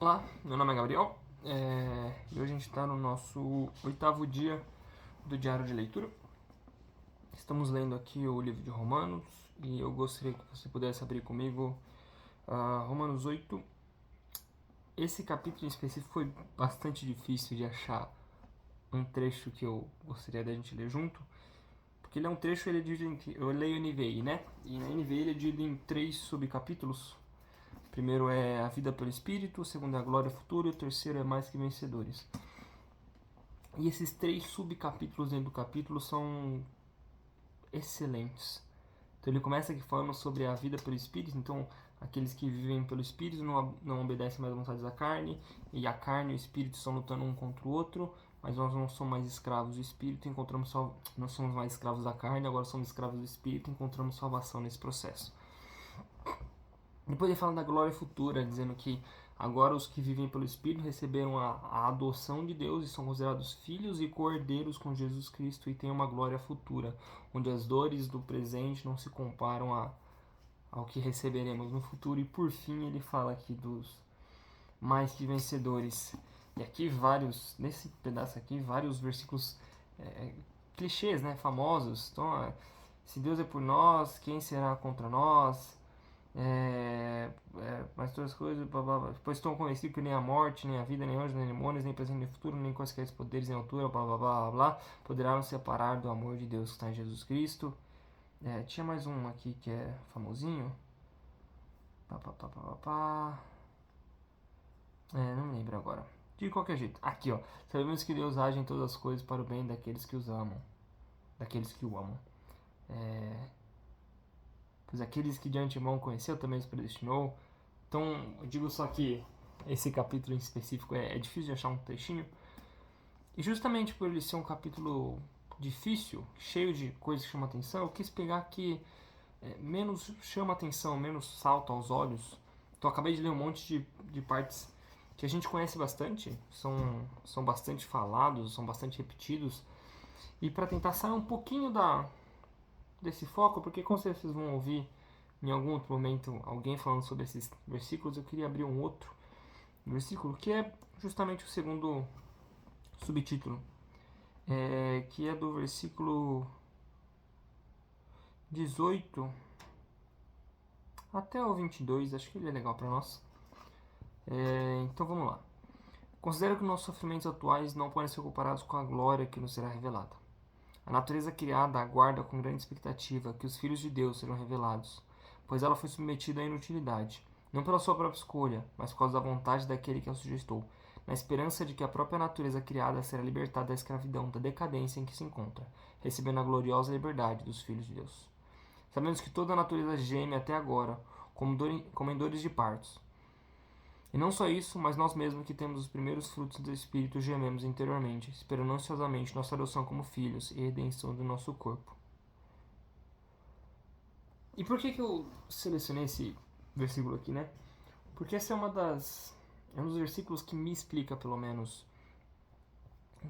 Olá, meu nome é Gabriel e hoje a gente está no nosso 8º dia do diário de leitura. Estamos lendo aqui o livro de Romanos e eu gostaria que você pudesse abrir comigo Romanos 8. Esse capítulo em específico foi bastante difícil de achar um trecho que eu gostaria da gente ler junto, porque ele é um trecho, ele é dividido eu leio NVI, né? E na NVI ele é dividido em 3 subcapítulos. O primeiro é a vida pelo Espírito, o segundo é a glória futura e o terceiro é mais que vencedores. E esses 3 subcapítulos dentro do capítulo são excelentes. Então ele começa aqui falando sobre a vida pelo Espírito, então aqueles que vivem pelo Espírito não obedecem mais às vontades da carne, e a carne e o Espírito estão lutando um contra o outro, mas nós não somos mais escravos do Espírito, nós somos mais escravos da carne, agora somos escravos do Espírito, encontramos salvação nesse processo. Depois ele fala da glória futura, dizendo que agora os que vivem pelo Espírito receberam a adoção de Deus e são considerados filhos e co-herdeiros com Jesus Cristo e têm uma glória futura, onde as dores do presente não se comparam ao que receberemos no futuro. E por fim ele fala aqui dos mais que vencedores. E aqui nesse pedaço aqui, vários versículos clichês, né, famosos. Então, se Deus é por nós, quem será contra nós? Mas todas as coisas, blá, blá, blá. Pois estão convencidos que nem a morte, nem a vida, nem anjos, nem demônios, nem presente, nem futuro, nem quaisquer poderes, nem altura, blá, blá, blá, blá, blá, poderá nos separar do amor de Deus que está em Jesus Cristo. Tinha mais um aqui que é famosinho. Não me lembro agora. De qualquer jeito. Aqui, ó. Sabemos que Deus age em todas as coisas para o bem daqueles que os amam. Daqueles que o amam. Pois aqueles que de antemão conheceu também os predestinou. Então, eu digo só que esse capítulo em específico é difícil de achar um trechinho. E justamente por ele ser um capítulo difícil, cheio de coisas que chamam atenção, eu quis pegar que menos chama atenção, menos salta aos olhos. Então, eu acabei de ler um monte de partes que a gente conhece bastante, são bastante falados, são bastante repetidos. E para tentar sair um pouquinho desse foco, porque como vocês vão ouvir em algum outro momento alguém falando sobre esses versículos, eu queria abrir um outro versículo que é justamente o segundo subtítulo, que é do versículo 18 até o 22, acho que ele é legal para nós. Então vamos lá. Considero que nossos sofrimentos atuais não podem ser comparados com a glória que nos será revelada. A natureza criada aguarda com grande expectativa que os filhos de Deus serão revelados, pois ela foi submetida à inutilidade, não pela sua própria escolha, mas por causa da vontade daquele que a sujeitou, na esperança de que a própria natureza criada será libertada da escravidão, da decadência em que se encontra, recebendo a gloriosa liberdade dos filhos de Deus. Sabemos que toda a natureza geme até agora, como em dores de partos. E não só isso, mas nós mesmos que temos os primeiros frutos do Espírito gememos interiormente, esperando ansiosamente nossa adoção como filhos e redenção do nosso corpo. E por que eu selecionei esse versículo aqui, né? Porque essa é um dos versículos que me explica, pelo menos,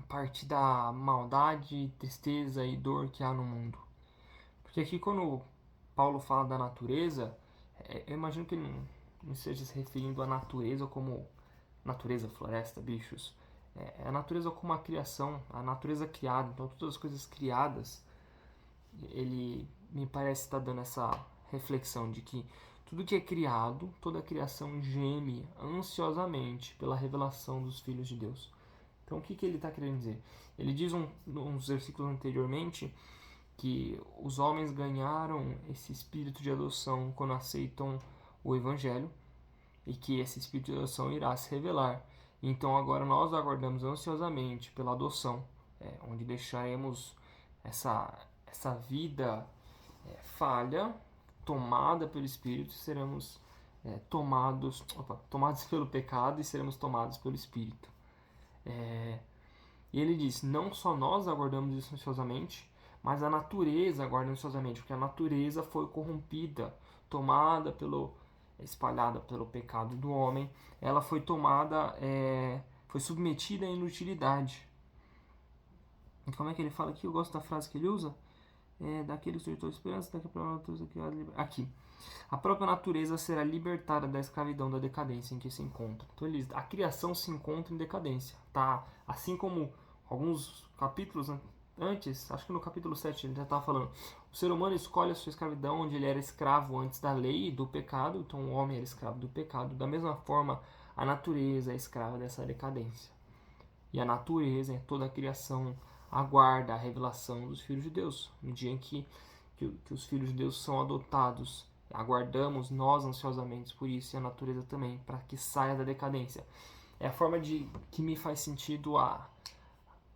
parte da maldade, tristeza e dor que há no mundo. Porque aqui quando Paulo fala da natureza, eu imagino que ele não esteja se referindo à natureza como natureza, floresta, bichos. A natureza como a criação, a natureza criada, então todas as coisas criadas, ele me parece estar dando essa reflexão de que tudo que é criado, toda a criação geme ansiosamente pela revelação dos filhos de Deus. Então o que ele está querendo dizer? Ele diz uns versículos anteriormente que os homens ganharam esse espírito de adoção quando aceitam o Evangelho e que esse espírito de adoção irá se revelar. Então agora nós aguardamos ansiosamente pela adoção, onde deixaremos essa vida falha, tomada pelo Espírito, seremos tomados pelo pecado e seremos tomados pelo Espírito. E ele diz, não só nós aguardamos isso ansiosamente, mas a natureza aguarda ansiosamente, porque a natureza foi corrompida, tomada espalhada pelo pecado do homem, ela foi tomada, foi submetida à inutilidade. E como é que ele fala aqui? Eu gosto da frase que ele usa. Daquele que sujeitou a esperança, daquele para a natureza criada. Aqui. A própria natureza será libertada da escravidão, da decadência em que se encontra. Então, a criação se encontra em decadência, tá? Assim como alguns capítulos antes, acho que no capítulo 7 ele já estava falando, o ser humano escolhe a sua escravidão onde ele era escravo antes da lei e do pecado, então o homem era escravo do pecado. Da mesma forma, a natureza é escrava dessa decadência. E a natureza, toda a criação, aguarda a revelação dos filhos de Deus. No dia em que os filhos de Deus são adotados, aguardamos nós ansiosamente por isso, e a natureza também, para que saia da decadência. É a forma que me faz sentido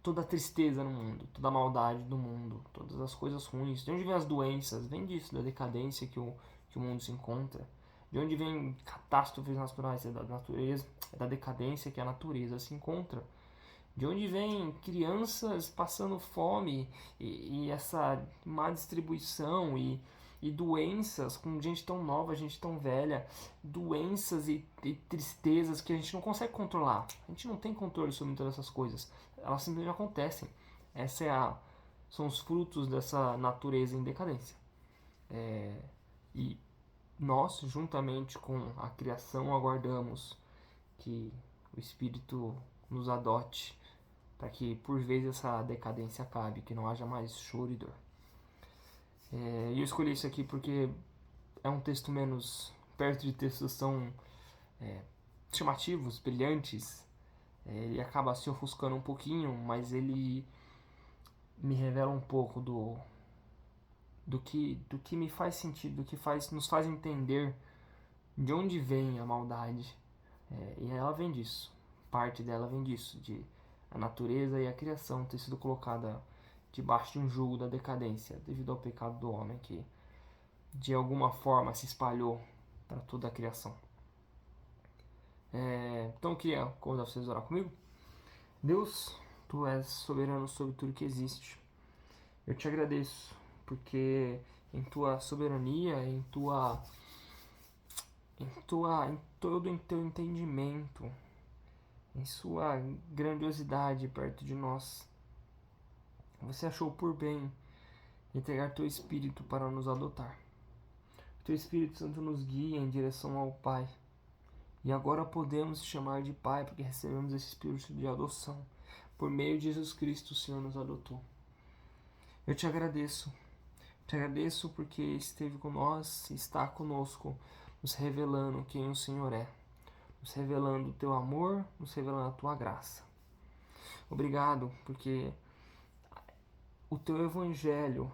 toda a tristeza no mundo, toda a maldade do mundo, todas as coisas ruins. De onde vem as doenças? Vem disso, da decadência que o mundo se encontra. De onde vem catástrofes naturais? É da natureza, é da decadência que a natureza se encontra. De onde vem crianças passando fome e essa má distribuição e doenças com gente tão nova, gente tão velha, doenças e tristezas que a gente não consegue controlar. A gente não tem controle sobre todas essas coisas. Elas simplesmente acontecem. São os frutos dessa natureza em decadência. E nós, juntamente com a criação, aguardamos que o Espírito nos adote para que por vezes essa decadência acabe, que não haja mais choro e dor. E eu escolhi isso aqui porque é um texto menos, perto de textos tão chamativos, brilhantes. Ele acaba se ofuscando um pouquinho, mas ele me revela um pouco do que me faz sentido, do que nos faz entender de onde vem a maldade. E ela vem disso, parte dela vem disso, de a natureza e a criação ter sido colocada debaixo de um jugo da decadência devido ao pecado do homem que de alguma forma se espalhou para toda a criação. Então eu queria convidar vocês a orar comigo. Deus, Tu és soberano sobre tudo que existe. Eu te agradeço porque em Tua soberania, em todo em Teu entendimento, em Sua grandiosidade perto de nós, Você achou por bem entregar Teu Espírito para nos adotar. Teu Espírito Santo nos guia em direção ao Pai. E agora podemos te chamar de Pai porque recebemos esse Espírito de adoção. Por meio de Jesus Cristo, o Senhor nos adotou. Eu te agradeço. Te agradeço porque esteve com nós e está conosco, nos revelando quem o Senhor é. Nos revelando o Teu amor, nos revelando a Tua graça. Obrigado porque o Teu Evangelho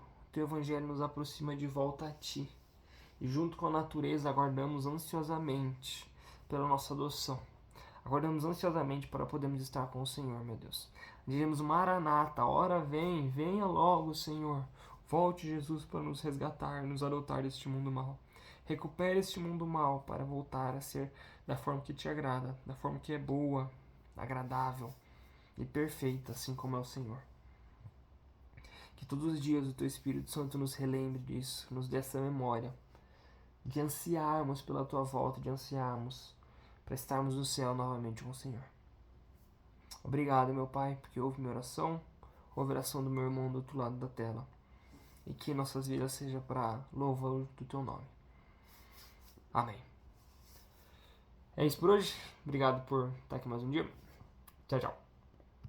nos aproxima de volta a Ti. E junto com a natureza aguardamos ansiosamente pela nossa adoção. Aguardamos ansiosamente para podermos estar com o Senhor, meu Deus. Dizemos Maranata, hora vem, venha logo, Senhor. Volte, Jesus, para nos resgatar, nos adotar deste mundo mal. Recupere este mundo mal para voltar a ser da forma que te agrada, da forma que é boa, agradável e perfeita, assim como é o Senhor. Que todos os dias o Teu Espírito Santo nos relembre disso, nos dê essa memória, de ansiarmos pela Tua volta, de ansiarmos para estarmos no céu novamente com o Senhor. Obrigado, meu Pai, porque ouve minha oração, ouve a oração do meu irmão do outro lado da tela. E que nossas vidas sejam para louvor do Teu nome. Amém. É isso por hoje. Obrigado por estar aqui mais um dia. Tchau, tchau.